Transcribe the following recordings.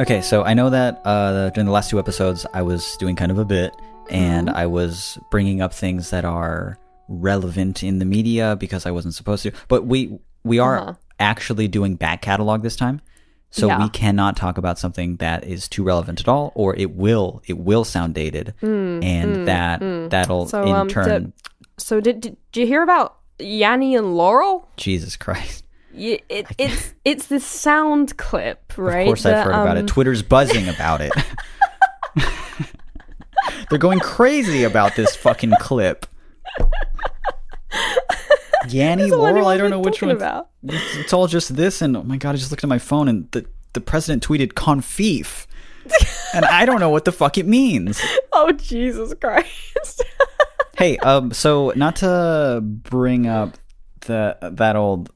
Okay, so I know that during the last two episodes, I was doing kind of a bit, and I was bringing up things that are relevant in the media because I wasn't supposed to. But we are actually doing back catalog this time, so we cannot talk about something that is too relevant at all, or it will sound dated, and that'll in turn. Did you hear about Yanni and Laurel? Jesus Christ. It's this sound clip, right? Of course I've heard about it. Twitter's buzzing about it. They're going crazy about this fucking clip. Yanni, Laurel, I don't know which one. About. It's all just this, and oh my god, I just looked at my phone, and the president tweeted "confif," and I don't know what the fuck it means. Oh, Jesus Christ. Hey, so not to bring up that old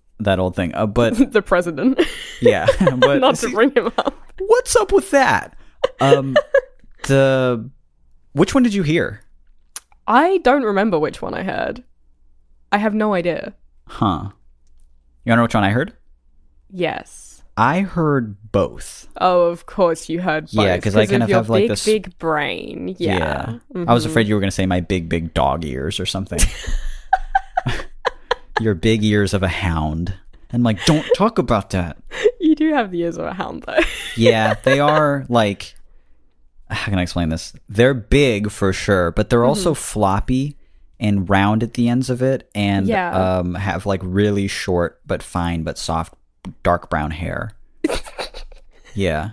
thing, but the president. Yeah, but not to bring him up. What's up with that? Which one did you hear? I don't remember which one I heard. I have no idea. Huh. You wanna know which one I heard? Yes. I heard both. Oh, of course you heard both. Yeah, because I kind of have like this big brain. Yeah. Mm-hmm. I was afraid you were gonna say my big dog ears or something. Your big ears of a hound. And like, don't talk about that. You do have the ears of a hound, though. Yeah, they are like, how can I explain this? They're big for sure, but they're also floppy and round at the ends of it, and have like really short but fine but soft dark brown hair. Yeah.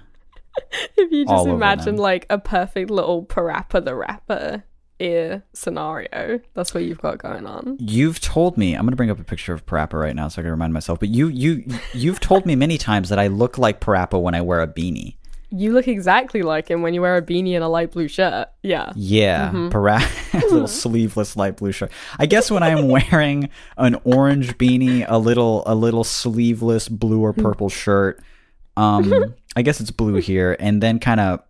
If you just imagine like a perfect little Parappa the Rapper ear scenario, that's what you've got going on. You've told me, I'm going to bring up a picture of Parappa right now so I can remind myself, but you've told me many times that I look like Parappa when I wear a beanie. You look exactly like him when you wear a beanie and a light blue shirt. Yeah. Yeah. Parappa, little sleeveless light blue shirt. I guess when I'm wearing an orange beanie, a little sleeveless blue or purple shirt, I guess it's blue here, and then kind of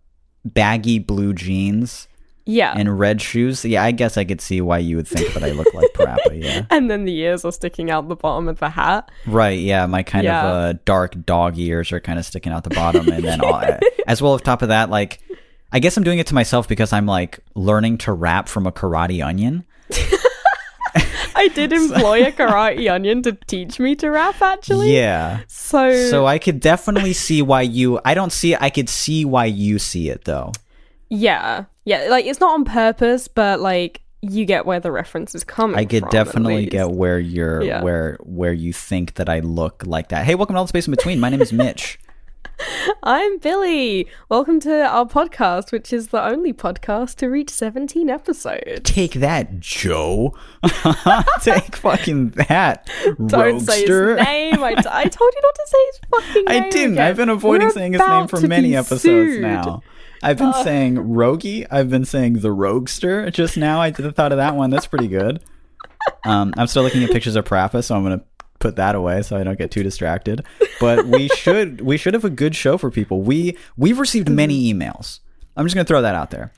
baggy blue jeans. Yeah. And red shoes. Yeah, I guess I could see why you would think that I look like Parappa, yeah. And then the ears are sticking out the bottom of the hat. Right, yeah. My kind of dark dog ears are kind of sticking out the bottom. And then as well, on top of that, like, I guess I'm doing it to myself because I'm like learning to rap from a karate onion. I did employ a karate onion to teach me to rap, actually. Yeah. So I could definitely see why I don't see it. I could see why you see it, though. Yeah, like it's not on purpose, but like you get where the reference is coming from. I could definitely get where you're where you think that I look like that. Hey, welcome to All the Space in Between. My name is Mitch. I'm Billy. Welcome to our podcast, which is the only podcast to reach 17 episodes. Take that, Joe. Take fucking that, Don't say his name. I told you not to say his fucking name. I didn't. Again. I've been avoiding saying his name for many episodes now. I've been saying Rogie. I've been saying the Roguester. Just now, I thought of that one. That's pretty good. I'm still looking at pictures of Parappa, so I'm going to put that away so I don't get too distracted. But we should have a good show for people. We've received many emails. I'm just going to throw that out there.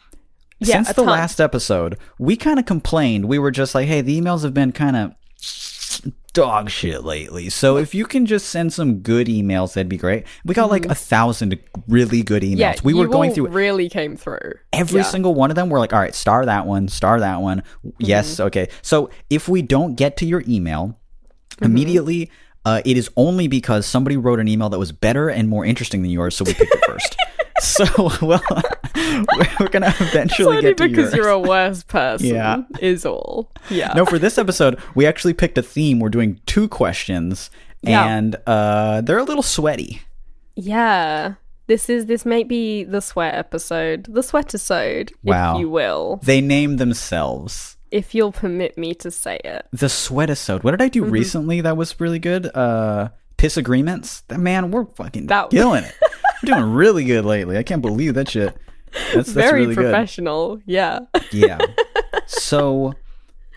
Yeah, Since the last episode, we kind of complained. We were just like, hey, the emails have been kind of dog shit lately, so if you can just send some good emails, that'd be great. We got like 1,000 really good emails. Yeah, we were going through, really came through every single one of them. We're like, all right, star that one, yes, okay. So if we don't get to your email immediately, it is only because somebody wrote an email that was better and more interesting than yours, so we picked it first. So, well, we're going to eventually get to yours. Because you're a worse person, is all. Yeah. No, for this episode, we actually picked a theme. We're doing 2 questions, and they're a little sweaty. Yeah. This might be the sweat episode. The sweatisode, if you will. They name themselves. If you'll permit me to say it. The sweatisode. What did I do recently that was really good? Piss agreements. Man, we're fucking killing it. We're doing really good lately. I can't believe that shit. That's very really professional. Good. Yeah. Yeah. So,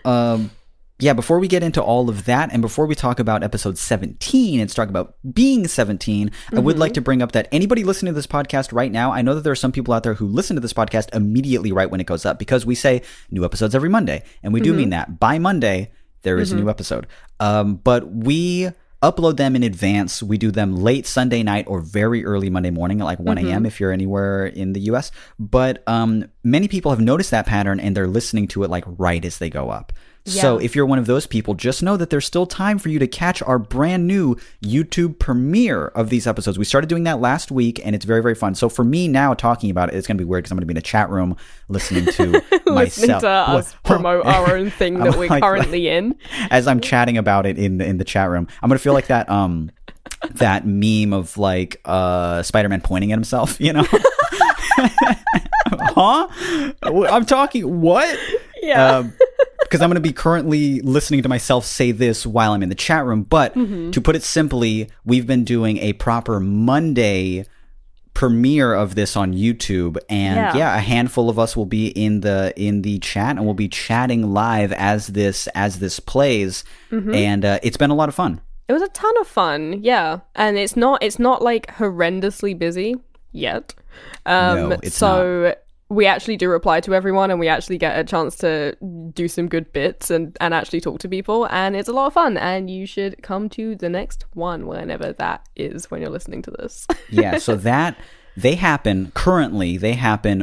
before we get into all of that, and before we talk about episode 17 and talk about being 17, I would like to bring up that anybody listening to this podcast right now, I know that there are some people out there who listen to this podcast immediately right when it goes up, because we say new episodes every Monday, and we do mean that. By Monday, there is a new episode. But we upload them in advance. We do them late Sunday night or very early Monday morning at like 1 a.m. if you're anywhere in the US. But many people have noticed that pattern and they're listening to it like right as they go up. Yeah. So if you're one of those people, just know that there's still time for you to catch our brand new YouTube premiere of these episodes. We started doing that last week, and it's very, very fun. So for me now talking about it, it's going to be weird because I'm going to be in a chat room listening to myself. Listening to us promote our own thing that we're currently in. As I'm chatting about it in the chat room, I'm going to feel like that that meme of like Spider-Man pointing at himself, you know? Huh? I'm talking, what? Yeah. Because I'm going to be currently listening to myself say this while I'm in the chat room. But to put it simply, we've been doing a proper Monday premiere of this on YouTube. And a handful of us will be in the chat, and we'll be chatting live as this plays. And it's been a lot of fun. It was a ton of fun, yeah. And it's not like horrendously busy yet. No, it's not. We actually do reply to everyone, and we actually get a chance to do some good bits and actually talk to people, and it's a lot of fun, and you should come to the next one whenever that is when you're listening to this. Yeah, so they happen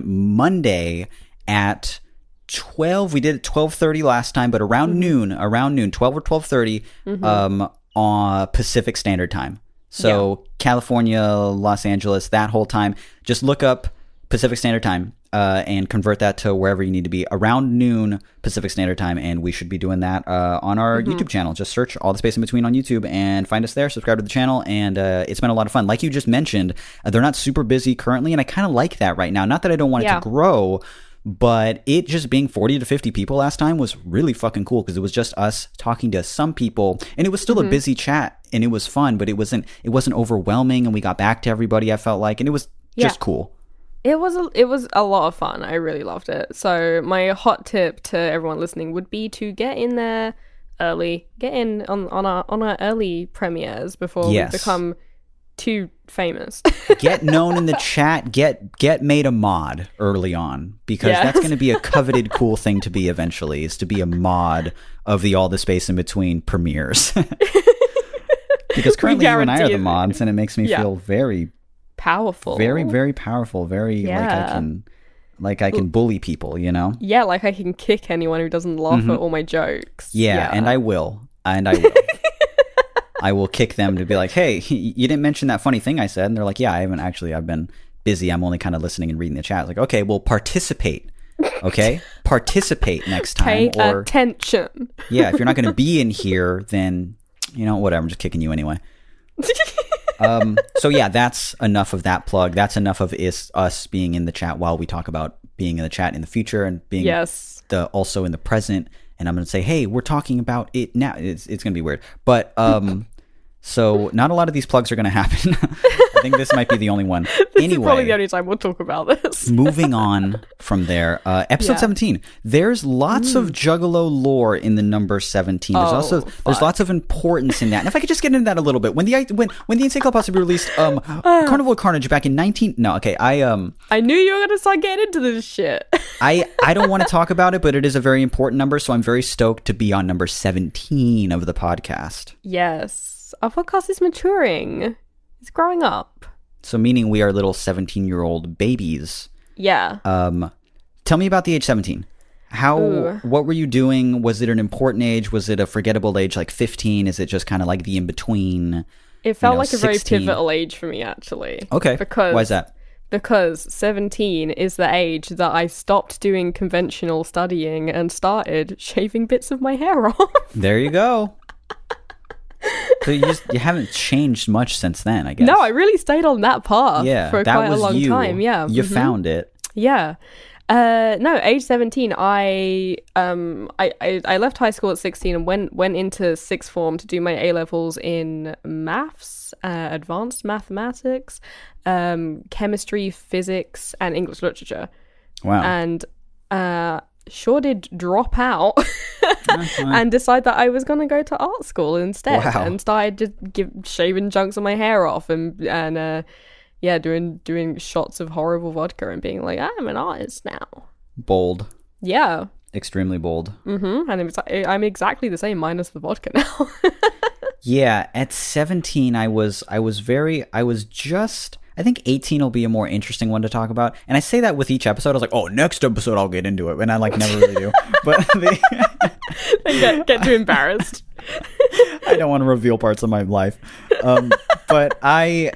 Monday at 12. We did 12:30 last time, but around noon, 12 or 12:30 on Pacific Standard Time. So California, Los Angeles, that whole time, just look up Pacific Standard Time and convert that to wherever you need to be around noon Pacific Standard Time, and we should be doing that on our YouTube channel. Just search All the Space in Between on YouTube and find us there. Subscribe to the channel, and it's been a lot of fun. Like you just mentioned, they're not super busy currently, and I kind of like that right now. Not that I don't want it to grow, but it just being 40 to 50 people last time was really fucking cool because it was just us talking to some people, and it was still a busy chat, and it was fun, but it wasn't overwhelming, and we got back to everybody, I felt like, and it was just cool. It was a lot of fun. I really loved it. So my hot tip to everyone listening would be to get in there early. Get in on our early premieres before we become too famous. Get known in the chat. Get made a mod early on, because that's going to be a coveted cool thing to be eventually, is to be a mod of the All the Space in Between premieres. Because currently you and I are the mods, and it makes me feel very powerful, very, very powerful, very like I can bully people, you know? Yeah, like I can kick anyone who doesn't laugh at all my jokes. Yeah, and I will. I will kick them to be like, hey, you didn't mention that funny thing I said. And they're like, yeah, I haven't actually. I've been busy. I'm only kind of listening and reading the chat. It's like, okay, well, participate. Okay? Participate next time. Pay attention. Yeah, if you're not going to be in here, then, you know, whatever. I'm just kicking you anyway. So yeah, that's enough of that plug. That's enough of us being in the chat while we talk about being in the chat in the future and being also in the present. And I'm going to say, hey, we're talking about it now. It's going to be weird. But so not a lot of these plugs are going to happen. I think this might be the only one. This is probably the only time we'll talk about this. Moving on from there. Episode 17. There's lots of Juggalo lore in the number 17. There's lots of importance in that. And if I could just get into that a little bit. When the Encyclopedia released Carnival of Carnage back in I knew you were going to start getting into this shit. I don't want to talk about it, but it is a very important number, so I'm very stoked to be on number 17 of the podcast. Yes. Our podcast is maturing. It's growing up. So meaning we are little 17-year-old babies. Yeah. Tell me about the age 17. What were you doing? Was it an important age? Was it a forgettable age like 15? Is it just kind of like the in-between? It felt like 16? A very pivotal age for me, actually. Okay. Why is that? Because 17 is the age that I stopped doing conventional studying and started shaving bits of my hair off. There you go. So you haven't changed much since then, I guess. No, I really stayed on that path for quite a long time. Yeah, you found it. Yeah. No, age 17, I left high school at 16 and went into sixth form to do my A-levels in maths, advanced mathematics, chemistry, physics, and English literature. Wow. And sure did drop out and decide that I was going to go to art school instead. Wow. And started just shaving chunks of my hair off and doing shots of horrible vodka and being like, I'm an artist now. Bold. Yeah. Extremely bold. And I'm exactly the same minus the vodka now. Yeah, at 17, I think 18 will be a more interesting one to talk about. And I say that with each episode. I was like, oh, next episode I'll get into it. And I like never really do. But get too embarrassed. I don't want to reveal parts of my life. But I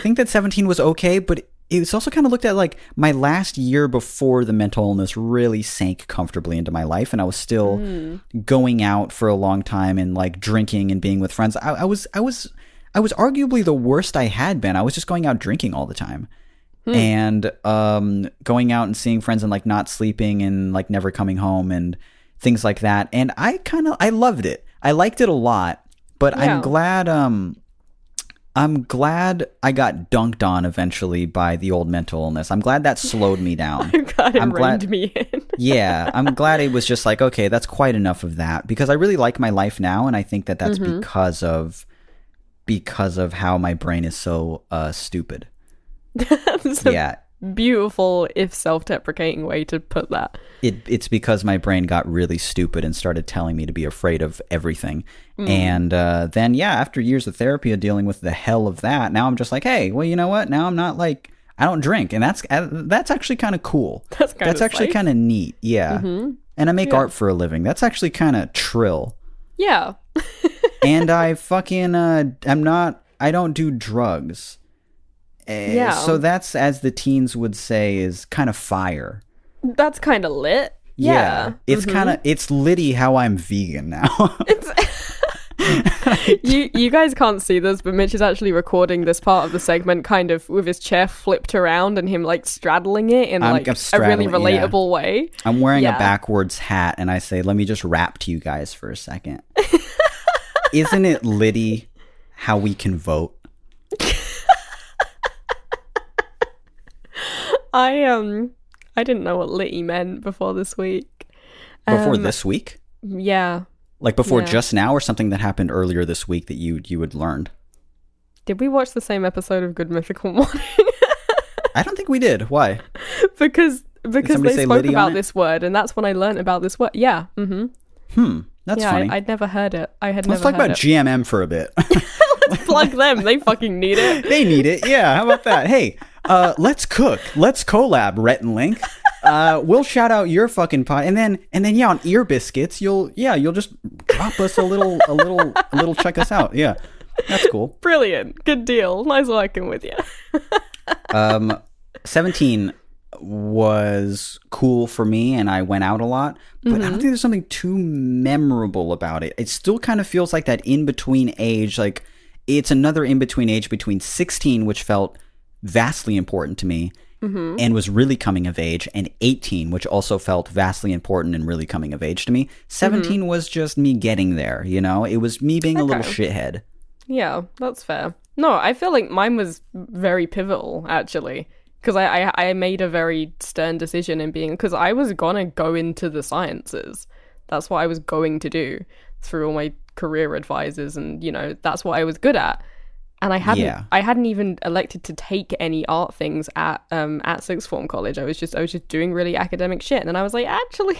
think that 17 was okay, but it's also kind of looked at like my last year before the mental illness really sank comfortably into my life, and I was still going out for a long time and like drinking and being with friends. I was arguably the worst I had been. I was just going out drinking all the time. And going out and seeing friends and like not sleeping and like never coming home and things like that. And I loved it. I liked it a lot, but yeah. I'm glad I got dunked on eventually by the old mental illness. I'm glad that slowed me down. I'm glad it reined me in. Yeah, I'm glad it was just like, okay, that's quite enough of that, because I really like my life now, and I think that that's because of how my brain is so stupid. That's a beautiful, if self-deprecating way to put that. It's because my brain got really stupid and started telling me to be afraid of everything. And then, after years of therapy of dealing with the hell of that, now I'm just like, hey, well, you know what? Now I'm not like, I don't drink. And that's actually kind of cool. That's actually kind of neat. Yeah. And I make art for a living. That's actually kind of trill. Yeah. And I fucking, I don't do drugs. So that's, as the teens would say, is kind of fire. That's kind of lit. Yeah. It's kind of, it's litty how I'm vegan now. You guys can't see this, but Mitch is actually recording this part of the segment kind of with his chair flipped around and him like straddling it in like a really relatable way. I'm wearing a backwards hat, and I say, let me just rap to you guys for a second. Isn't it litty how we can vote? I didn't know what litty meant before this week. Before this week? Yeah. Like before just now, or something that happened earlier this week that you had learned? Did we watch the same episode of Good Mythical Morning? I don't think we did. Why? Because they spoke about this word, and that's when I learned about this word. Yeah. That's funny. I'd never heard it. Let's talk about GMM for a bit. Let's plug them. They fucking need it. They need it. Yeah. How about that? Hey, let's cook. Let's collab, Rhett and Link. We'll shout out your fucking pot, and then on Ear Biscuits, you'll just drop us a little check us out. Yeah, that's cool. Brilliant. Good deal. Nice working with you. 17 was cool for me, and I went out a lot, but I don't think there's something too memorable about it. It still kind of feels like that in-between age, like it's another in-between age between 16, which felt vastly important to me and was really coming of age, and 18, which also felt vastly important and really coming of age to me. 17 was just me getting there, it was me being a little shithead. Yeah, that's fair. No, I feel like mine was very pivotal, actually, because I made a very stern decision in being, because I was gonna go into the sciences. That's what I was going to do through all my career advisors, and that's what I was good at. And I hadn't even elected to take any art things at sixth form college. I was just doing really academic shit. And then I was like, actually,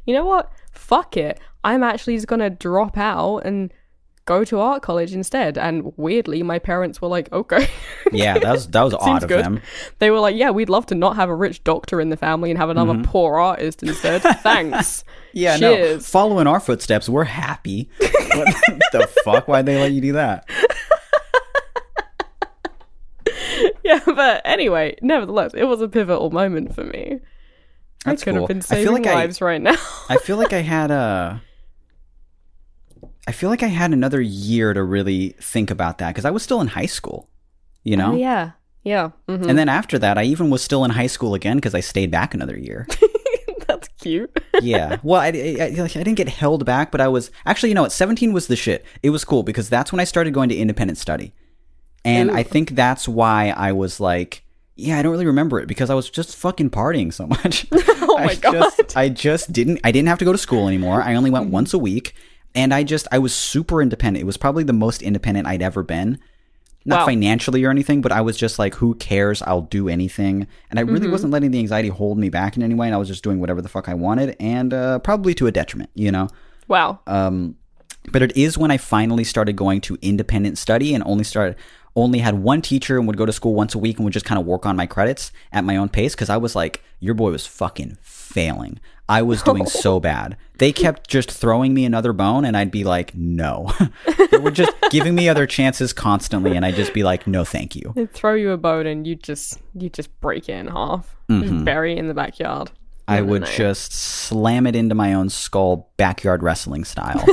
you know what? Fuck it. I'm actually just gonna drop out and go to art college instead. And weirdly, my parents were like, okay. Yeah, that was odd of them. They were like, yeah, we'd love to not have a rich doctor in the family and have another poor artist instead. Thanks. Yeah, cheers. No. Follow in our footsteps. We're happy. What the fuck? Why'd they let you do that? Yeah, but anyway, nevertheless, it was a pivotal moment for me. That's I could have been saving lives right now. I feel like I had another year to really think about that, because I was still in high school, Oh, yeah. Yeah. And then after that, I even was still in high school again because I stayed back another year. That's cute. Yeah. Well, I didn't get held back, but I was... Actually, 17 was the shit. It was cool because that's when I started going to independent study. And I think that's why I was like, yeah, I don't really remember it, because I was just fucking partying so much. Oh my God. I didn't have to go to school anymore. I only went once a week, and I was super independent. It was probably the most independent I'd ever been. Not financially or anything, but I was just like, who cares? I'll do anything. And I really wasn't letting the anxiety hold me back in any way, and I was just doing whatever the fuck I wanted, and probably to a detriment, Wow. But it is when I finally started going to independent study and only had one teacher and would go to school once a week and would just kind of work on my credits at my own pace, because I was like, your boy was fucking failing. I was doing so bad. They kept just throwing me another bone and I'd be like, no. They were just giving me other chances constantly and I'd just be like, no thank you. They'd throw you a bone and you just break it in half. Just bury it in the backyard. I would just slam it into my own skull, backyard wrestling style.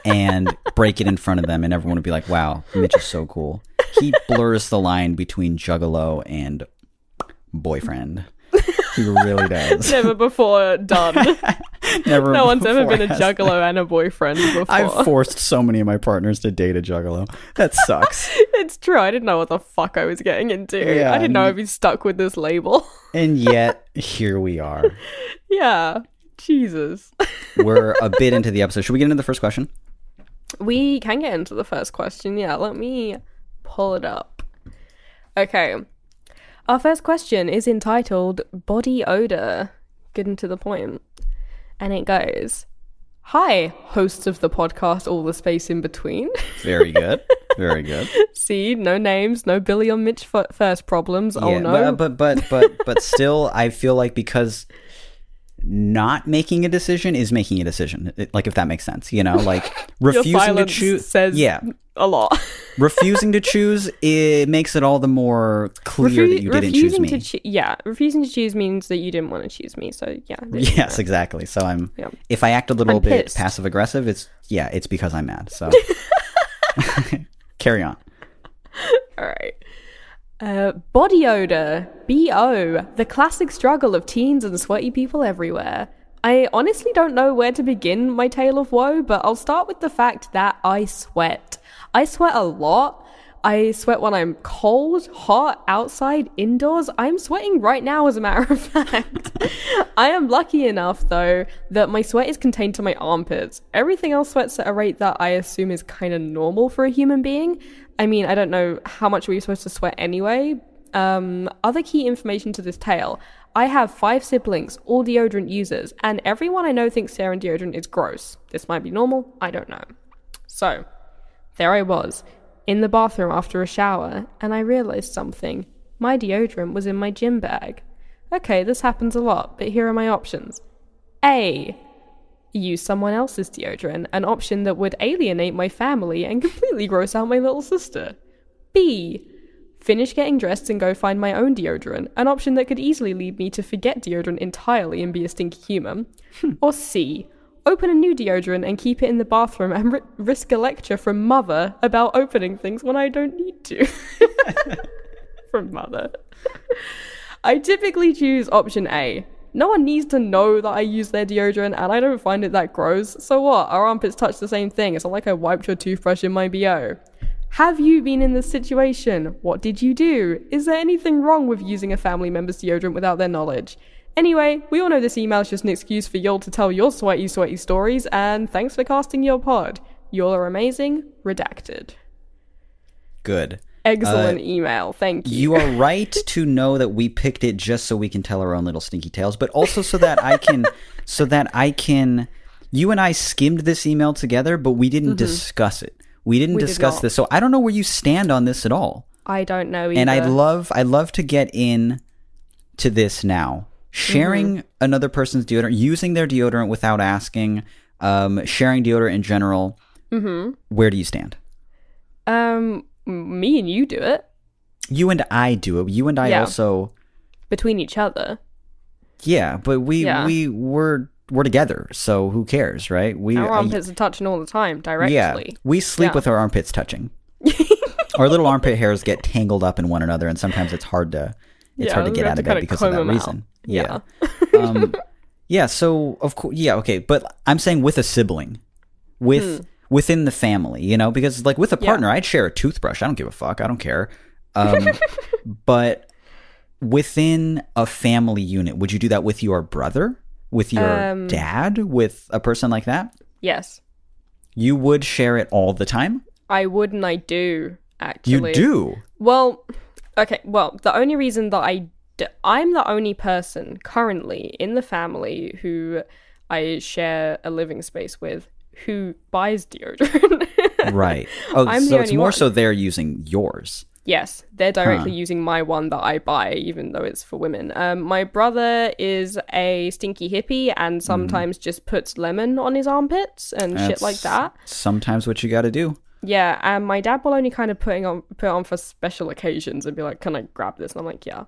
And break it in front of them, and everyone would be like, wow, Mitch is so cool. He blurs the line between juggalo and boyfriend. He really does. Never before done. Never. No one's ever been a juggalo and a boyfriend before. I've forced so many of my partners to date a juggalo. That sucks. It's true. I didn't know what the fuck I was getting into. Yeah, I didn't know I'd be stuck with this label. And yet, here we are. Yeah. Jesus. We're a bit into the episode. Should we get into the first question? We can get into the first question. Yeah, let me pull it up. Okay. Our first question is entitled Body Odor. Getting to the point. And it goes, hi, hosts of the podcast, all the space in between. Very good. Very good. See, no names, no Billy or Mitch first problems. Yeah, oh no. But still, I feel like because not making a decision is making a decision, like, if that makes sense, you know, like refusing to choose says a lot. Refusing to choose, it makes it all the more clear that you didn't choose me. Refusing to choose means that you didn't want to choose me. So yeah. Yes, exactly. So if I act a little bit passive aggressive, it's because I'm mad. So carry on. All right. Body odor, BO, the classic struggle of teens and sweaty people everywhere. I honestly don't know where to begin my tale of woe, but I'll start with the fact that I sweat. I sweat a lot. I sweat when I'm cold, hot, outside, indoors. I'm sweating right now, as a matter of fact. I am lucky enough, though, that my sweat is contained to my armpits. Everything else sweats at a rate that I assume is kind of normal for a human being. I mean, I don't know how much we're supposed to sweat anyway. Other key information to this tale. I have 5 siblings, all deodorant users, and everyone I know thinks sarin deodorant is gross. This might be normal, I don't know. So, there I was, in the bathroom after a shower, and I realized something. My deodorant was in my gym bag. Okay, this happens a lot, but here are my options. A. Use someone else's deodorant, an option that would alienate my family and completely gross out my little sister. B. Finish getting dressed and go find my own deodorant, an option that could easily lead me to forget deodorant entirely and be a stinky human. Or C. Open a new deodorant and keep it in the bathroom and risk a lecture from mother about opening things when I don't need to. From mother. I typically choose option A. No one needs to know that I use their deodorant and I don't find it that gross. So what? Our armpits touch the same thing. It's not like I wiped your toothbrush in my BO. Have you been in this situation? What did you do? Is there anything wrong with using a family member's deodorant without their knowledge? Anyway, we all know this email is just an excuse for y'all to tell your sweaty stories, and thanks for casting your pod. Y'all are amazing. Redacted. Good. Excellent email. Thank you. You are right to know that we picked it just so we can tell our own little stinky tales, but also so that I can, you and I skimmed this email together, but we didn't discuss it. We didn't discuss this. So I don't know where you stand on this at all. I don't know either. And I'd love to get in to this now. Sharing another person's deodorant, using their deodorant without asking, sharing deodorant in general. Where do you stand? Me and you do it. You and I do it. You and I also between each other. Yeah, but we're together, so who cares, right? Our armpits are touching all the time, directly. Yeah, we sleep with our armpits touching. Our little armpit hairs get tangled up in one another, and sometimes it's hard to get out of bed because of that reason. Yeah. So of course, okay. But I'm saying with a sibling, within the family, you know, because like with a partner, I'd share a toothbrush. I don't give a fuck. I don't care. But within a family unit, would you do that with your brother, with your dad, with a person like that? Yes. You would share it all the time? I would, and I do, actually. You do? Well, okay. Well, the only reason that I'm the only person currently in the family who I share a living space with who buys deodorant. Right. Oh, I'm so the it's only more one. so they're using yours. Yes, they're directly using my one that I buy, even though it's for women. My brother is a stinky hippie and sometimes just puts lemon on his armpits and shit like that. Sometimes what you got to do. Yeah, and my dad will only kind of put it on for special occasions and be like, "Can I grab this?" And I'm like, "Yeah."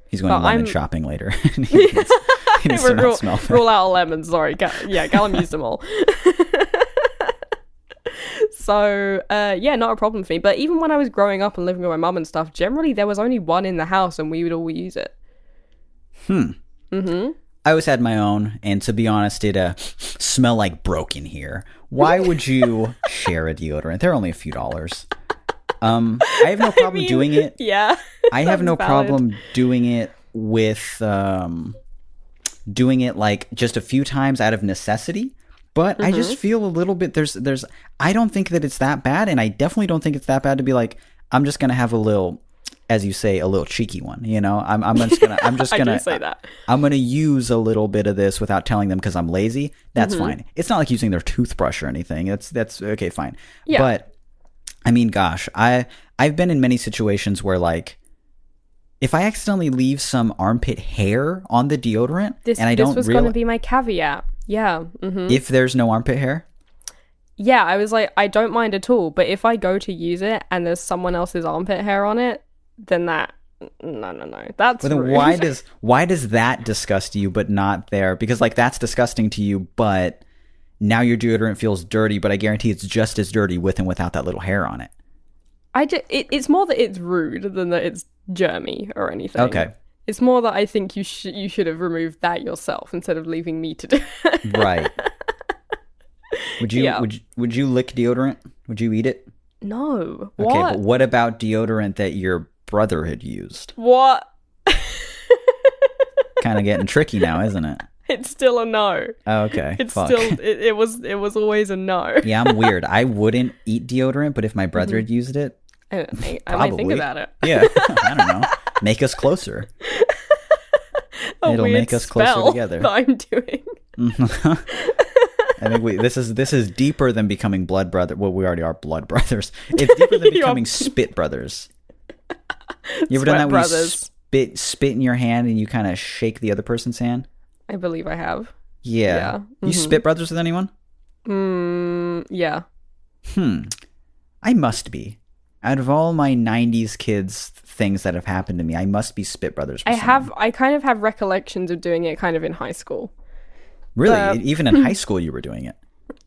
He's going lemon shopping later. he needs to not smell bad. Rule out lemons. Sorry, Callum used them all. So, yeah, not a problem for me. But even when I was growing up and living with my mum and stuff, generally there was only one in the house and we would all use it. I always had my own, and to be honest, it smell like broken here. Why would you share a deodorant? They're only a few dollars. I have no problem doing it. Yeah. I have no problem doing it with doing it like just a few times out of necessity. But I just feel a little bit there's I don't think that it's that bad, and I definitely don't think it's that bad to be like, I'm just gonna have a little, as you say, a little cheeky one. You know, I'm just gonna I do say that. I'm gonna use a little bit of this without telling them because I'm lazy. That's fine. It's not like using their toothbrush or anything. That's okay, fine. Yeah. But I mean, gosh, I've been in many situations where like, if I accidentally leave some armpit hair on the deodorant this was going to be my caveat. Yeah. If there's no armpit hair? Yeah, I was like, I don't mind at all. But if I go to use it and there's someone else's armpit hair on it, then no. That's but then rude. why does that disgust you but not there? Because like that's disgusting to you, but now your deodorant feels dirty, but I guarantee it's just as dirty with and without that little hair on it. It's more that it's rude than that it's germy or anything. Okay. It's more that I think you should have removed that yourself instead of leaving me to do it. Right. Would you lick deodorant? Would you eat it? No. Okay, but what about deodorant that your brother had used? What? Kind of getting tricky now, isn't it? It's still a no. Oh, okay. It's still it was always a no. Yeah, I'm weird. I wouldn't eat deodorant, but if my brother had used it, I might think about it. Yeah, I don't know. Make us closer. It'll make us closer together. That I'm doing. I think this is deeper than becoming blood brother. Well, we already are blood brothers. It's deeper than becoming spit brothers. You ever done that where you spit in your hand and you kind of shake the other person's hand? I believe I have. Yeah. You spit brothers with anyone? Yeah. I must be. Out of all my 90s kids things that have happened to me, I must be spit brothers with someone. I kind of have recollections of doing it kind of in high school. Really? Even in high school you were doing it?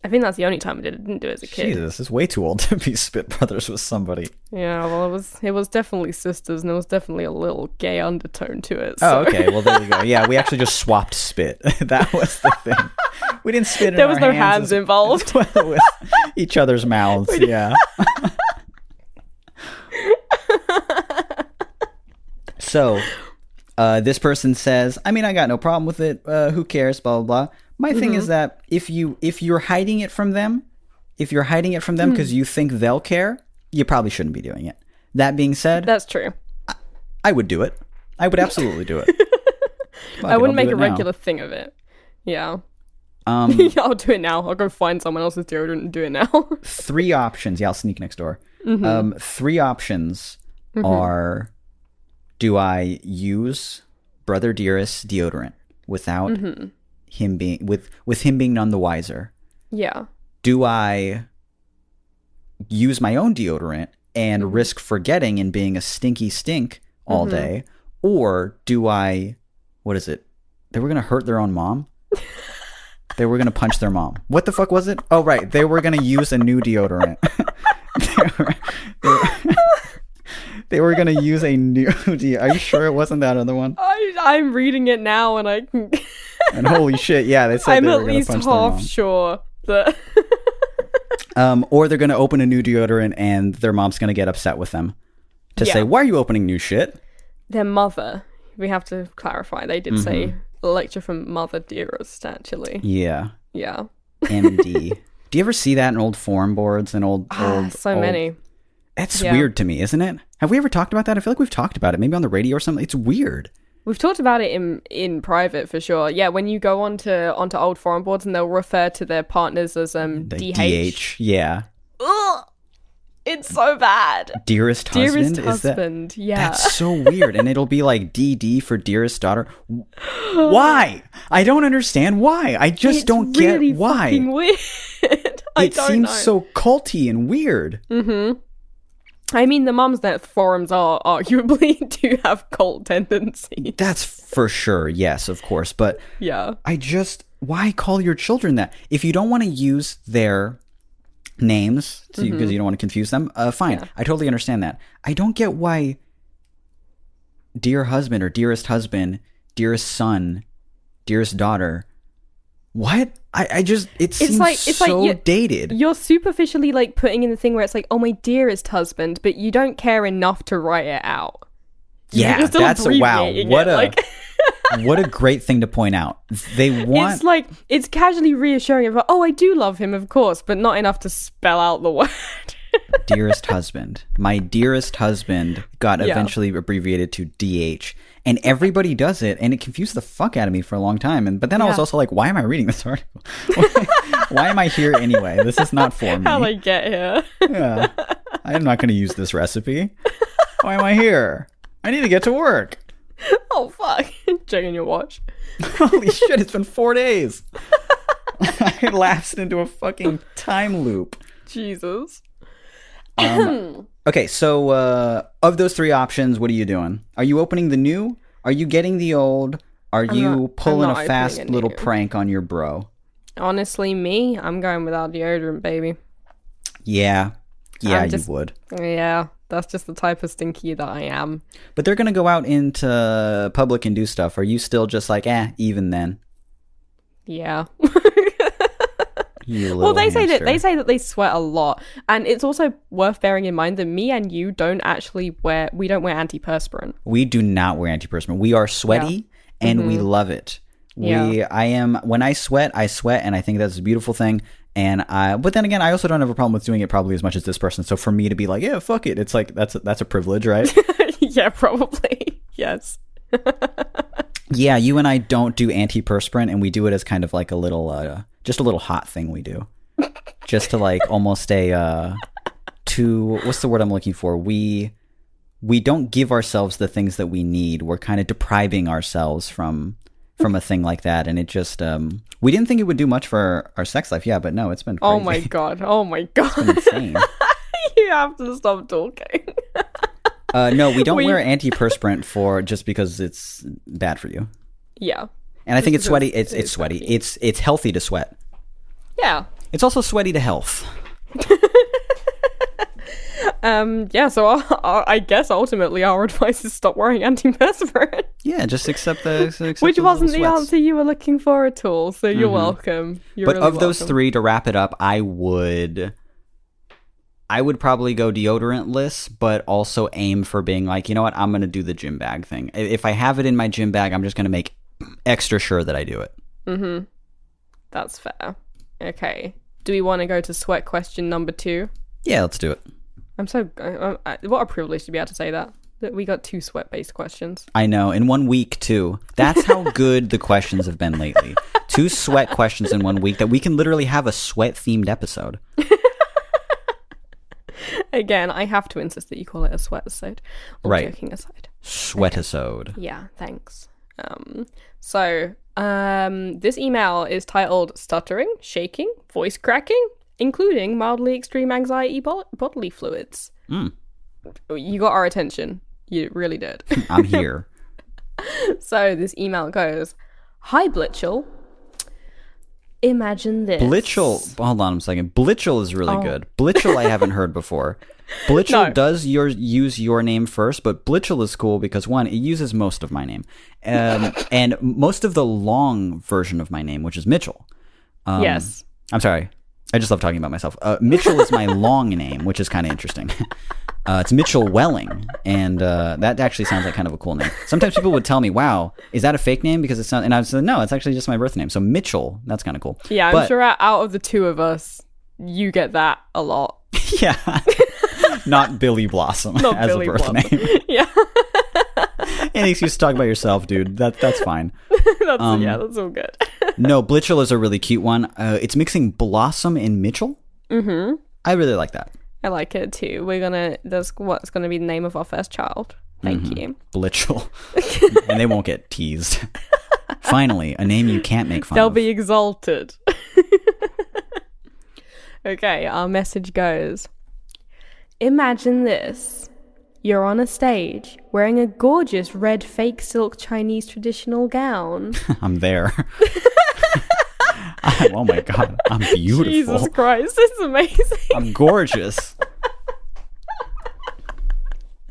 I think that's the only time I did it. Didn't do it as a kid. Jesus, it's way too old to be spit brothers with somebody. Yeah, well, it was definitely sisters, and there was definitely a little gay undertone to it. So. Oh, okay. Well, there you go. Yeah, we actually just swapped spit. That was the thing. We didn't spit in there our was no hands involved. As well with each other's mouths. Yeah. So, this person says, I mean, I got no problem with it. Who cares? Blah, blah, blah. My thing is that if you're hiding it from them, because you think they'll care, you probably shouldn't be doing it. That being said, that's true. I would do it. I would absolutely do it. I wouldn't make a regular thing of it. Yeah. I'll do it now. I'll go find someone else's deodorant and do it now. 3 options. Yeah, I'll sneak next door. 3 options are: do I use Brother Dearest deodorant without him being with him being none the wiser? Yeah. Do I use my own deodorant and risk forgetting and being a stinky stink all day? Or do I, what is it? They were going to hurt their own mom? They were going to punch their mom. What the fuck was it? Oh, right. They were going to use a new deodorant. They were going to use a new deodorant. Are you sure it wasn't that other one? I'm reading it now and I can... And holy shit, yeah, they said they were going to punch their mom. I'm at least half sure that... Or they're going to open a new deodorant and their mom's going to get upset with them to say, why are you opening new shit? Their mother. We have to clarify. They did say lecture from Mother Dearest, actually. Yeah. Yeah. MD. Do you ever see that in old forum boards and old many. That's weird to me, isn't it? Have we ever talked about that? I feel like we've talked about it. Maybe on the radio or something. It's weird. We've talked about it in private for sure. Yeah, when you go onto old forum boards and they'll refer to their partners as DH. Yeah. Ugh, it's so bad. Dearest husband? Dearest husband, yeah. That's so weird. And it'll be like DD for dearest daughter. Why? I don't understand why. I just don't really get why. Fucking weird. It seems so culty and weird. Mm-hmm. I mean, the Mumsnet forums are arguably do have cult tendencies. That's for sure. Yes, of course. But yeah, why call your children that? If you don't want to use their names because you don't want to confuse them, fine. Yeah. I totally understand that. I don't get why dear husband or dearest husband, dearest son, dearest daughter. What? It seems so dated. You're superficially like putting in the thing where it's like, oh, my dearest husband, but you don't care enough to write it out. Yeah, that's wow. What a great thing to point out. They want. It's like it's casually reassuring of, oh, I do love him, of course, but not enough to spell out the word. Dearest husband. My dearest husband got eventually abbreviated to DH. And everybody does it, and it confused the fuck out of me for a long time. But then I was also like, why am I reading this article? Why am I here anyway? This is not for me. How'd I get here? Yeah. I'm not going to use this recipe. Why am I here? I need to get to work. Oh, fuck. Checking your watch. Holy shit, it's been 4 days. I lapsed into a fucking time loop. Jesus. Okay, so of those three options, what are you doing? Are you opening the new? Are you getting the old? Are you pulling a fast little prank on your bro? Honestly, I'm going without deodorant, baby. Yeah, you would. Yeah, that's just the type of stinky that I am. But they're going to go out into public and do stuff. Are you still just like, even then? Yeah. Well, they say that they sweat a lot, and it's also worth bearing in mind that me and you don't wear antiperspirant. We do not wear antiperspirant. We are sweaty, and we love it. When I sweat, and I think that's a beautiful thing. But then again, I also don't have a problem with doing it probably as much as this person. So for me to be like, yeah, fuck it, it's like that's a privilege, right? Yeah, probably. Yes. Yeah, you and I don't do antiperspirant, and we do it as kind of like a little, just a little hot thing we do. Just to like almost what's the word I'm looking for? We don't give ourselves the things that we need. We're kind of depriving ourselves from a thing like that. And it just, we didn't think it would do much for our sex life. Yeah, but no, it's been crazy. Oh my God. It's been insane. You have to stop talking. No, we don't wear antiperspirant just because it's bad for you. Yeah. And I think it's sweaty. It's sweaty. It's healthy to sweat. Yeah. It's also sweaty to health. Yeah, so I guess ultimately our advice is stop wearing antiperspirant. Yeah, just accept which wasn't the answer you were looking for at all, so you're welcome. But really of those three, to wrap it up, I would probably go deodorantless, but also aim for being like, you know what, I'm going to do the gym bag thing. If I have it in my gym bag, I'm just going to make extra sure that I do it. Mm-hmm. That's fair. Okay. Do we want to go to sweat question number 2? Yeah, let's do it. What a privilege to be able to say that we got 2 sweat-based questions. I know, in 1 week too. That's how good the questions have been lately. 2 sweat questions in 1 week that we can literally have a sweat-themed episode. Again, I have to insist that you call it a sweatisode. Right. Joking aside. Sweatisode. Okay. Yeah, thanks. This email is titled Stuttering, Shaking, Voice Cracking, Including Mildly Extreme Anxiety Bodily Fluids. You got our attention. You really did. I'm here. So this email goes, Hi, Blitchel. Imagine this. Blitchel. Hold on a second. Blitchel is really good. Blitchel I haven't heard before. Blitchel does use your name first, but Blitchel is cool because, one, it uses most of my name. And most of the long version of my name, which is Mitchell. Yes. I'm sorry. I just love talking about myself. Mitchell is my long name, which is kind of interesting. It's Mitchell Welling, and that actually sounds like kind of a cool name. Sometimes people would tell me, wow, is that a fake name? Because it sounds, and I would say, no, it's actually just my birth name. So Mitchell, that's kind of cool. Yeah, I'm sure out of the 2 of us, you get that a lot. Yeah. Not Billy Blossom as Billy a birth Blossom. Name. Yeah. Any excuse to talk about yourself, dude. That's fine. That's all good. No, Blitchel is a really cute one. It's mixing Blossom and Mitchell. Mm-hmm. I really like that. I like it too. That's what's gonna be the name of our first child. Thank you. Blitchel. And they won't get teased. Finally, a name you can't make fun They'll of. be exalted. Okay, our message goes. Imagine this. You're on a stage, wearing a gorgeous red fake silk Chinese traditional gown. I'm there. Oh my god, I'm beautiful. Jesus Christ, this is amazing. I'm gorgeous.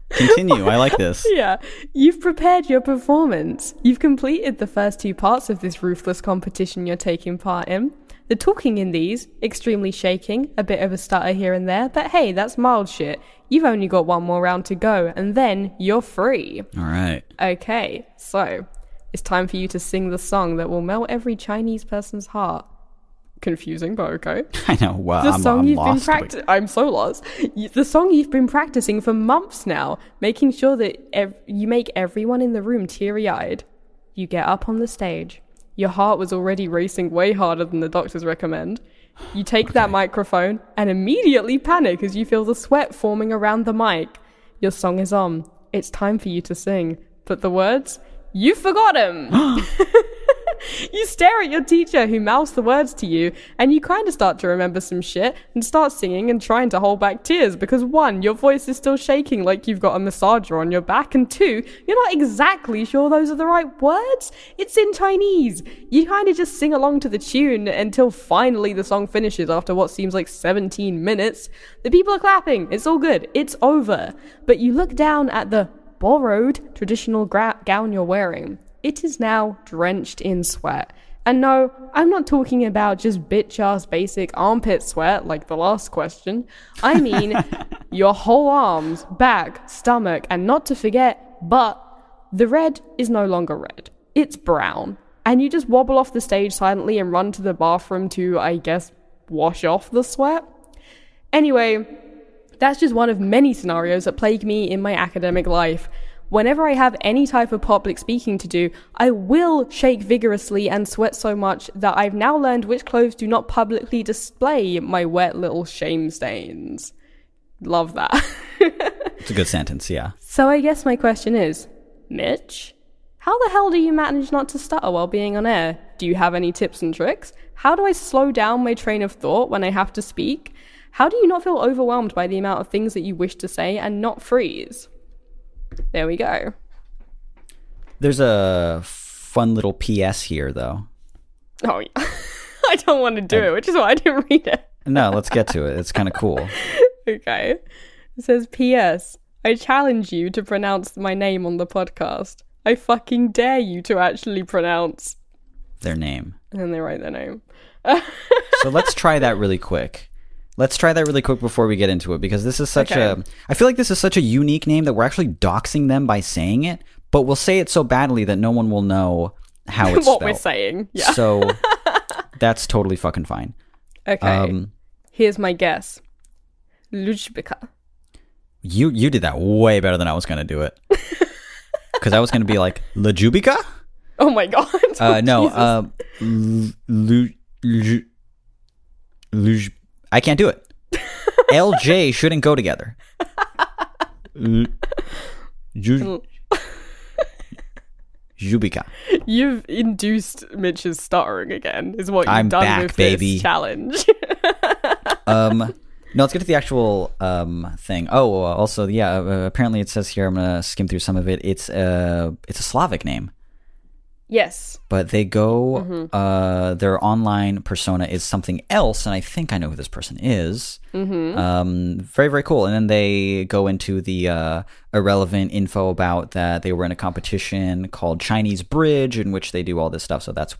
Continue, I like this. Yeah, you've prepared your performance. You've completed the first 2 parts of this ruthless competition you're taking part in. The talking in these, extremely shaking, a bit of a stutter here and there, but hey, that's mild shit. You've only got 1 more round to go, and then you're free. All right. Okay, so it's time for you to sing the song that will melt every Chinese person's heart. Confusing, but okay. I know. Well, The song I'm you've lost, been practicing. I'm so lost. The song you've been practicing for months now, making sure that you make everyone in the room teary-eyed. You get up on the stage. Your heart was already racing way harder than the doctors recommend. You take that microphone and immediately panic as you feel the sweat forming around the mic. Your song is on. It's time for you to sing. But the words? You forgot them! You stare at your teacher who mouths the words to you, and you kind of start to remember some shit and start singing and trying to hold back tears because 1, your voice is still shaking like you've got a massager on your back, and 2, you're not exactly sure those are the right words. It's in Chinese. You kind of just sing along to the tune until finally the song finishes after what seems like 17 minutes. The people are clapping. It's all good. It's over. But you look down at the borrowed traditional gown you're wearing. It is now drenched in sweat. And no, I'm not talking about just bitch-ass basic armpit sweat like the last question. I mean your whole arms, back, stomach, and not to forget, butt. The red is no longer red. It's brown. And you just wobble off the stage silently and run to the bathroom to, I guess, wash off the sweat. Anyway, that's just one of many scenarios that plague me in my academic life. Whenever I have any type of public speaking to do, I will shake vigorously and sweat so much that I've now learned which clothes do not publicly display my wet little shame stains. Love that. It's a good sentence, yeah. So I guess my question is, Mitch, how the hell do you manage not to stutter while being on air? Do you have any tips and tricks? How do I slow down my train of thought when I have to speak? How do you not feel overwhelmed by the amount of things that you wish to say and not freeze? There we go. There's a fun little PS here, though. Oh, yeah. I don't want to do it, which is why I didn't read it. No, let's get to it. It's kind of cool. Okay. It says, P.S. I challenge you to pronounce my name on the podcast. I fucking dare you to actually pronounce their name. And then they write their name. So let's try that really quick. Before we get into it, because this is such I feel like this is such a unique name that we're actually doxing them by saying it, but we'll say it so badly that no one will know how it's what spelled. We're saying. Yeah. So that's totally fucking fine. Okay. Here's my guess. Lujbika. You did that way better than I was going to do it. Because I was going to be like, Lajubika? Oh my god. No. I can't do it. LJ shouldn't go together. Jubika. You've induced Mitch's stuttering again, is what you've I'm done back, with baby. This challenge. No, let's get to the actual thing. Oh, also, yeah, apparently it says here, I'm going to skim through some of it. It's a Slavic name. Yes. But they go, their online persona is something else, and I think I know who this person is. Very, very cool. And then they go into the irrelevant info about that they were in a competition called Chinese Bridge, in which they do all this stuff. So that's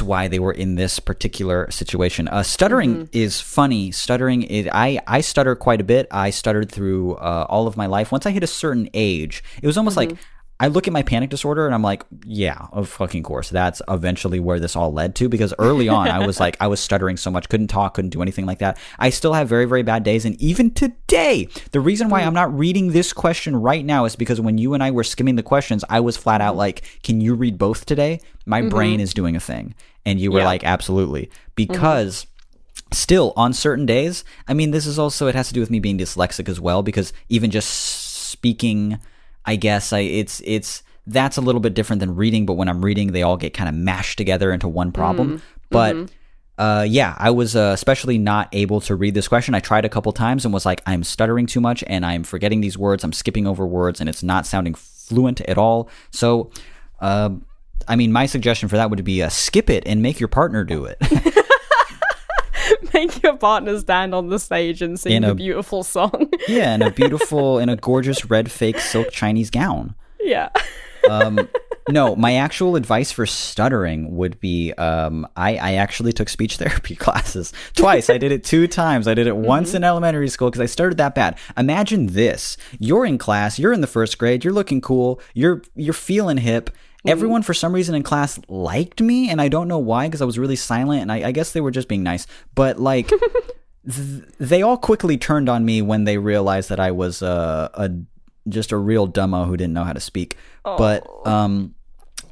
why they were in this particular situation. Stuttering is funny. I stutter quite a bit. I stuttered through all of my life. Once I hit a certain age, it was almost like I look at my panic disorder and I'm like, yeah, of fucking course. That's eventually where this all led to, because early on I was stuttering so much, couldn't talk, couldn't do anything like that. I still have very, very bad days. And even today, the reason why I'm not reading this question right now is because when you and I were skimming the questions, I was flat out like, can you read both today? My brain is doing a thing. And you were like, absolutely. Because still on certain days, I mean, this is also, it has to do with me being dyslexic as well, because even just speaking, I guess it's that's a little bit different than reading, but when I'm reading, they all get kind of mashed together into one problem. But I was especially not able to read this question. I tried a couple times and was like, I'm stuttering too much and I'm forgetting these words. I'm skipping over words and it's not sounding fluent at all. So, I mean, my suggestion for that would be skip it and make your partner do it. Make your partner stand on the stage and sing a beautiful song. Yeah, in a gorgeous red fake silk Chinese gown. Yeah. No, my actual advice for stuttering would be I actually took speech therapy classes twice. I did it 2 times. I did it once in elementary school because I stuttered that bad. Imagine this. You're in class. You're in the 1st grade. You're looking cool. You're feeling hip. Everyone, for some reason in class, liked me, and I don't know why, because I was really silent, and I guess they were just being nice. But, like, they all quickly turned on me when they realized that I was just a real dumbo who didn't know how to speak. Oh. But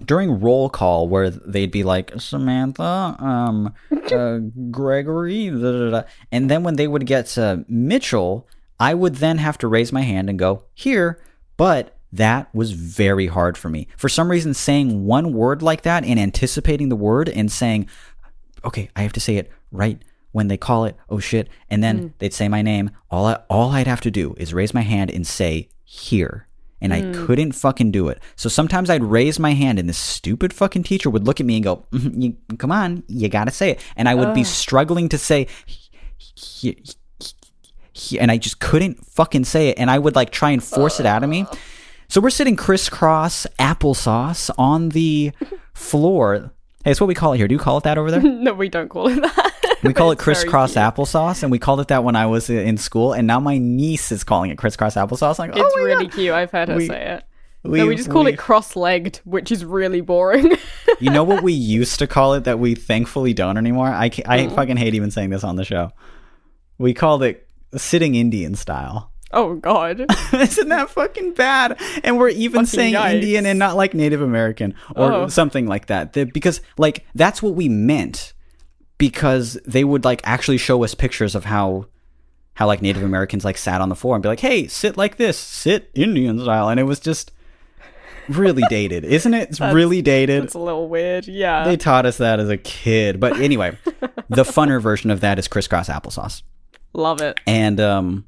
during roll call, where they'd be like, Samantha, Gregory, da, da, da. And then when they would get to Mitchell, I would then have to raise my hand and go, here, but that was very hard for me. For some reason, saying one word like that and anticipating the word and saying, okay, I have to say it right when they call it, oh shit, and then they'd say my name, all I'd have to do is raise my hand and say, here. And I couldn't fucking do it. So sometimes I'd raise my hand and this stupid fucking teacher would look at me and go, come on, you gotta say it. And I would be struggling to say, and I just couldn't fucking say it. And I would like try and force it out of me. So we're sitting crisscross applesauce on the floor. Hey, it's what we call it here. Do you call it that over there? No, we don't call it that. We call it crisscross applesauce, and we called it that when I was in school, and now my niece is calling it crisscross applesauce. Like, it's really cute. I've heard her say it. We just call it cross-legged, which is really boring. You know what we used to call it that we thankfully don't anymore? I fucking hate even saying this on the show. We called it sitting Indian style. Oh, God. Isn't that fucking bad? And we're even saying yikes. Indian and not like Native American or something like that. Because, like, that's what we meant. Because they would, like, actually show us pictures of how like, Native Americans, like, sat on the floor and be like, hey, sit like this. Sit Indian style. And it was just really dated. Isn't it? It's really dated. It's a little weird, yeah. They taught us that as a kid. But anyway, the funner version of that is crisscross applesauce. Love it. And,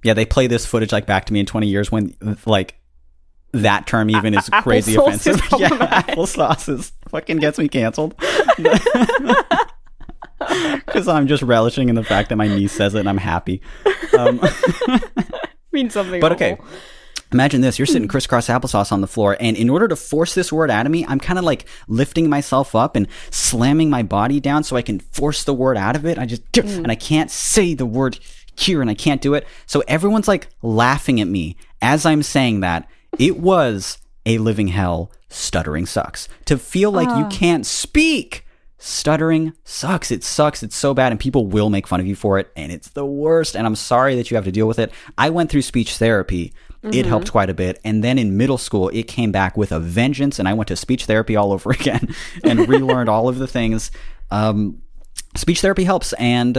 yeah, they play this footage like back to me in 20 years when like that term even is crazy offensive. Yeah, applesauce is fucking gets me canceled. Because I'm just relishing in the fact that my niece says it and I'm happy. Means something. But okay, imagine this. You're sitting crisscross applesauce on the floor, and in order to force this word out of me, I'm kind of like lifting myself up and slamming my body down so I can force the word out of it. And I can't say the word here and I can't do it. So everyone's like laughing at me as I'm saying that. It was a living hell. Stuttering sucks. To feel like you can't speak, stuttering sucks. It sucks. It's so bad, and people will make fun of you for it, and it's the worst, and I'm sorry that you have to deal with it. I went through speech therapy. It helped quite a bit, and then in middle school it came back with a vengeance, and I went to speech therapy all over again and relearned all of the things. Speech therapy helps, and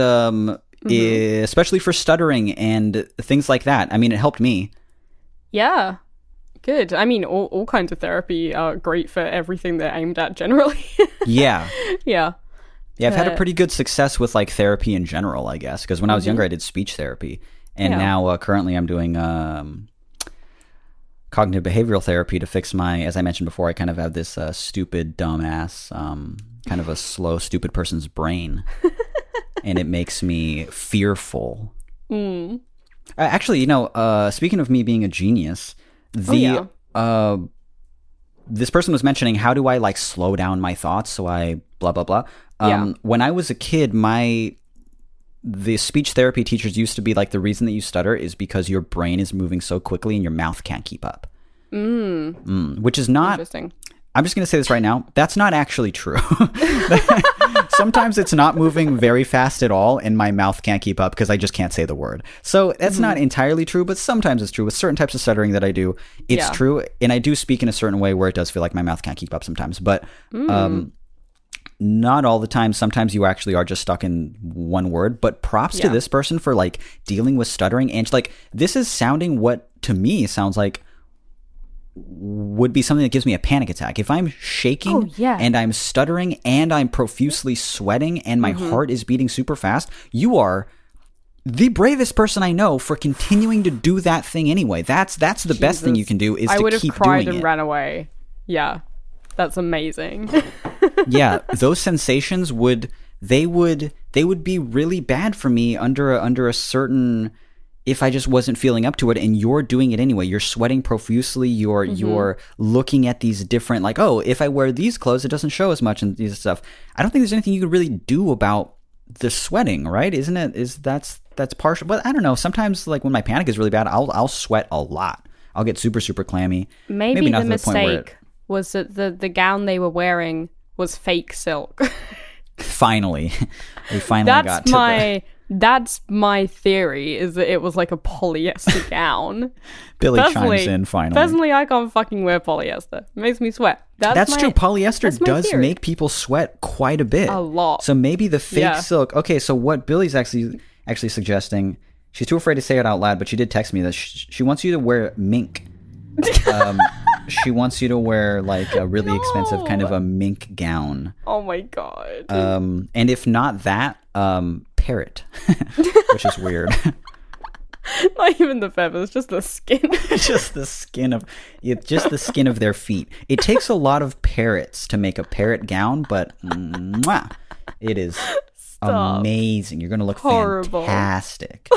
especially for stuttering and things like that. I mean, it helped me. Yeah, good. I mean, all kinds of therapy are great for everything they're aimed at generally. Yeah. Yeah. Yeah, I've had a pretty good success with like therapy in general, I guess, because when I was younger I did speech therapy, and now currently I'm doing cognitive behavioral therapy to fix my, as I mentioned before, I kind of have this stupid, dumbass, kind of a slow, stupid person's brain. And it makes me fearful. Actually, you know, speaking of me being a genius, this person was mentioning, how do I like slow down my thoughts so I blah blah blah. When I was a kid, the speech therapy teachers used to be like, the reason that you stutter is because your brain is moving so quickly and your mouth can't keep up. Which is not... Interesting. I'm just going to say this right now. That's not actually true. Sometimes it's not moving very fast at all, and my mouth can't keep up because I just can't say the word. So that's not entirely true, but sometimes it's true. With certain types of stuttering that I do, it's true. And I do speak in a certain way where it does feel like my mouth can't keep up sometimes. But not all the time. Sometimes you actually are just stuck in one word. But props to this person for like dealing with stuttering. And like, this is sounding what to me sounds like would be something that gives me a panic attack. If I'm shaking and I'm stuttering and I'm profusely sweating and my heart is beating super fast, you are the bravest person I know for continuing to do that thing anyway. That's the best thing you can do is to keep doing it. I would have cried and ran away. Yeah. That's amazing. Yeah, those sensations would be really bad for me under a certain, if I just wasn't feeling up to it, and you're doing it anyway. You're sweating profusely. You're looking at these different, like, oh, if I wear these clothes, it doesn't show as much and these stuff. I don't think there's anything you could really do about the sweating, right? Isn't it? That's partial. But I don't know. Sometimes, like when my panic is really bad, I'll sweat a lot. I'll get super, super clammy. Maybe not the mistake was that the gown they were wearing was fake silk. Finally, we finally got to that. That's my theory, is that it was like a polyester gown. Billy chimes in finally. Personally, I can't fucking wear polyester. It makes me sweat. That's true. Polyester does make people sweat quite a bit. A lot. So maybe the fake silk. Okay, so what Billy's actually suggesting, she's too afraid to say it out loud, but she did text me that she wants you to wear mink. She wants you to wear like a really expensive kind of a mink gown. Oh my god. And if not that, parrot, which is weird. Not even the feathers, just the skin. just the skin of their feet. It takes a lot of parrots to make a parrot gown, but it is amazing. You're gonna look fantastic.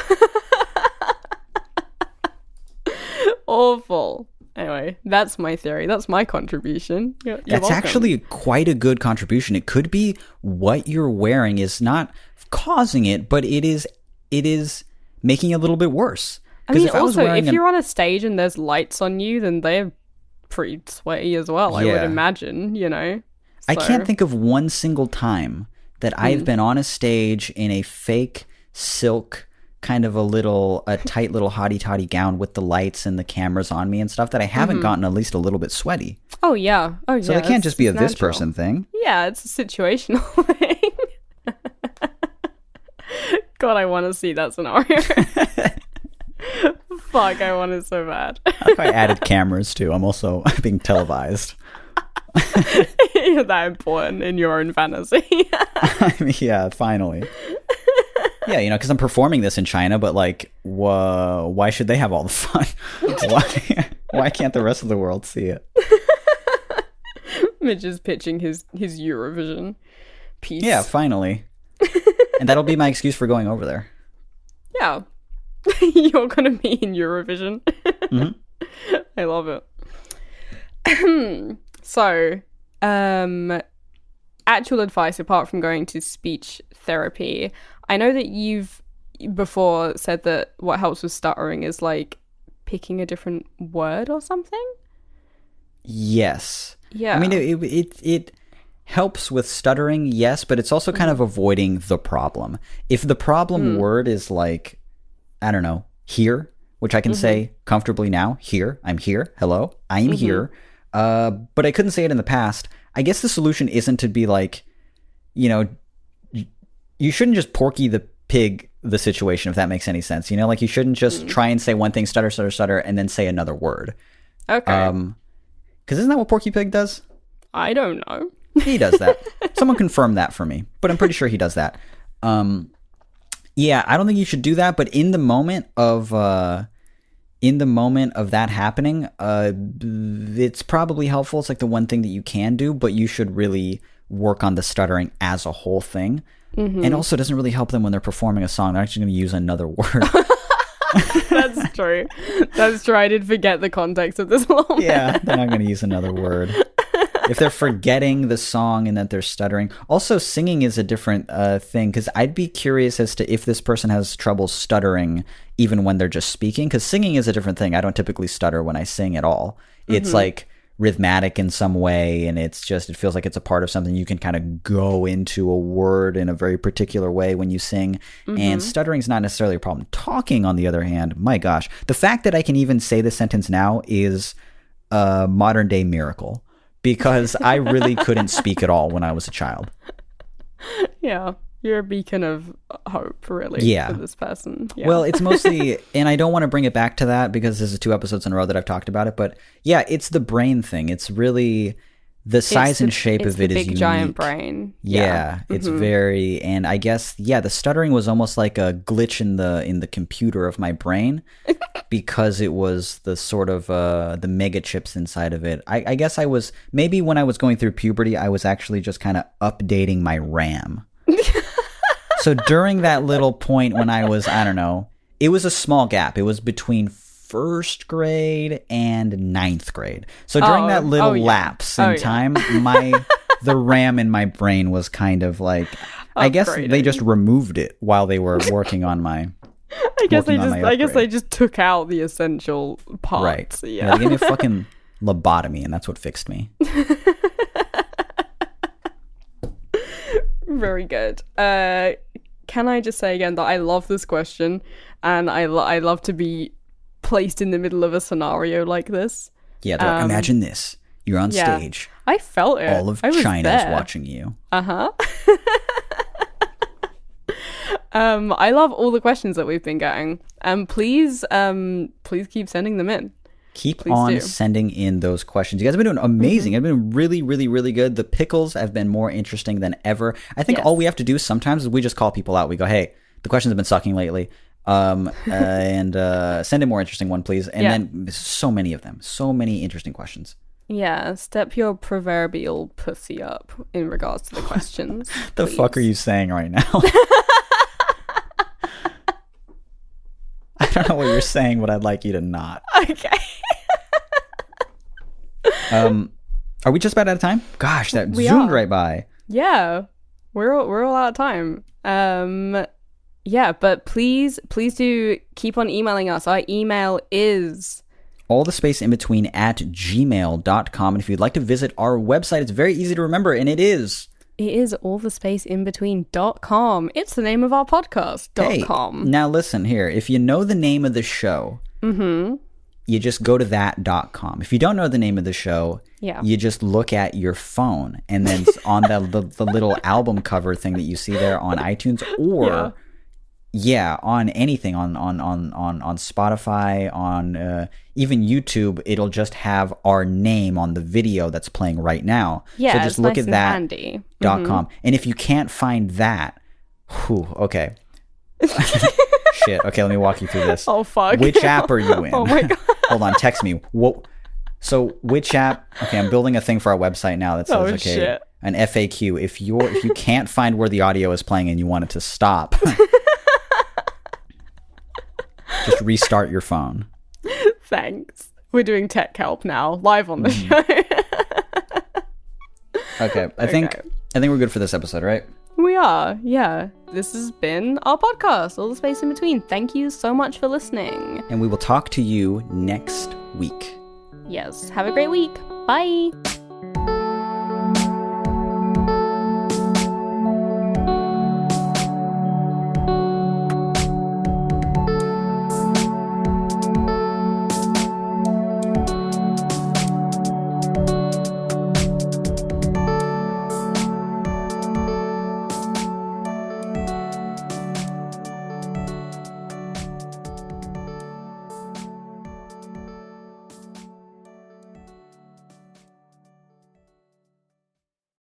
Awful. Anyway, that's my theory. That's my contribution. You're welcome. Actually quite a good contribution. It could be what you're wearing is not causing it, but it is making it a little bit worse. I mean, if you're on a stage and there's lights on you, then they're pretty sweaty as well, I would imagine, you know? So. I can't think of one single time that I've been on a stage in a fake silk kind of a tight little hottie-toddy gown with the lights and the cameras on me and stuff that I haven't gotten at least a little bit sweaty. Oh, yeah. So it can't just be a this person thing. Yeah, it's a situational thing. God, I want to see that scenario. Fuck, I want it so bad. I added cameras too. I'm also being televised. You're that important in your own fantasy. I mean, yeah, finally. Yeah, you know, because I'm performing this in China, but like, why should they have all the fun? Why can't the rest of the world see it? Mitch is pitching his Eurovision piece. Yeah, finally. And that'll be my excuse for going over there. Yeah. You're going to be in Eurovision. Mm-hmm. I love it. So, actual advice apart from going to speech therapy, I know that you've before said that what helps with stuttering is like picking a different word or something. Yes. Yeah. I mean, it helps with stuttering, yes, but it's also kind of avoiding the problem. If the problem word is like, I don't know, here, which I can say comfortably now, here, I'm here, hello, I'm here, but I couldn't say it in the past. I guess the solution isn't to be like, you know, you shouldn't just Porky the Pig the situation, if that makes any sense. You know, like you shouldn't just try and say one thing, stutter, stutter, stutter, and then say another word. Okay. Because isn't that what Porky Pig does? I don't know. He does that. Someone confirm that for me, but I'm pretty sure he does that. Yeah, I don't think you should do that, but in the moment of that happening, it's probably helpful. It's like the one thing that you can do, but you should really work on the stuttering as a whole thing. And also, it doesn't really help them when they're performing a song. They're actually going to use another word. That's true. That's true. I did forget the context of this little Yeah, they're not going to use another word. if they're forgetting the song and that they're stuttering. Also, singing is a different thing, because I'd be curious as to if this person has trouble stuttering even when they're just speaking, because singing is a different thing. I don't typically stutter when I sing at all. It's like rhythmic in some way, and it feels like it's a part of something. You can kind of go into a word in a very particular way when you sing, and stuttering is not necessarily a problem. Talking, on the other hand, my gosh, the fact that I can even say this sentence now is a modern day miracle, because I really couldn't speak at all when I was a child. Yeah. You're a beacon of hope, really, for this person. Yeah. Well, it's mostly, and I don't want to bring it back to that because this is 2 episodes in a row that I've talked about it, but yeah, it's the brain thing. It's really, the size and shape of it is unique. It's the big giant brain. Yeah, it's very, and I guess, the stuttering was almost like a glitch in the computer of my brain, because it was the sort of, the mega chips inside of it. I guess maybe when I was going through puberty, I was actually just kind of updating my RAM. So during that little point when I was, I don't know, it was a small gap. It was between 1st grade and 9th grade. So during that little lapse in time, the RAM in my brain was kind of like, I guess they just removed it while they were working on my. I guess they just took out the essential parts. Right. Yeah. They gave me a fucking lobotomy, and that's what fixed me. Very good. Can I just say again that I love this question, and I love to be placed in the middle of a scenario like this. Yeah, imagine this. You're on stage. I felt it. All of China's watching you. I love all the questions that we've been getting. Please keep sending them in. Keep on sending in those questions. You guys have been doing amazing. I've been really, really, really good. The pickles have been more interesting than ever. I think all we have to do sometimes is we just call people out. We go, hey, the questions have been sucking lately. And send in more interesting one, please. And then so many of them. So many interesting questions. Yeah, step your proverbial pussy up in regards to the questions. The fuck are you saying right now? I don't know what you're saying, but I'd like you to not. Okay. Are we just about out of time? Gosh, that zoomed right by. Yeah, we're all out of time. Yeah, but please do keep on emailing us. Our email is allthespaceinbetween@gmail.com, and if you'd like to visit our website, it's very easy to remember, and it is allthespaceinbetween.com. It's the name of our podcast.com. Hey, now listen here. If you know the name of the show, you just go to that.com. If you don't know the name of the show, you just look at your phone, and then on the little album cover thing that you see there on iTunes, or on anything, on Spotify, on even YouTube, it'll just have our name on the video that's playing right now. Yeah, so just look nice at that.com. And if you can't find that, okay. Shit. Okay, let me walk you through this. Oh, fuck. Which app are you in? Oh, my God. Hold on, text me. So which app? Okay, I'm building a thing for our website now that says, shit. An FAQ. If you can't find where the audio is playing and you want it to stop, just restart your phone. Thanks. We're doing tech help now, live on the show. Okay, I think we're good for this episode, right? We are, yeah. This has been our podcast, All the Space in Between. Thank you so much for listening. And we will talk to you next week. Yes, have a great week. Bye.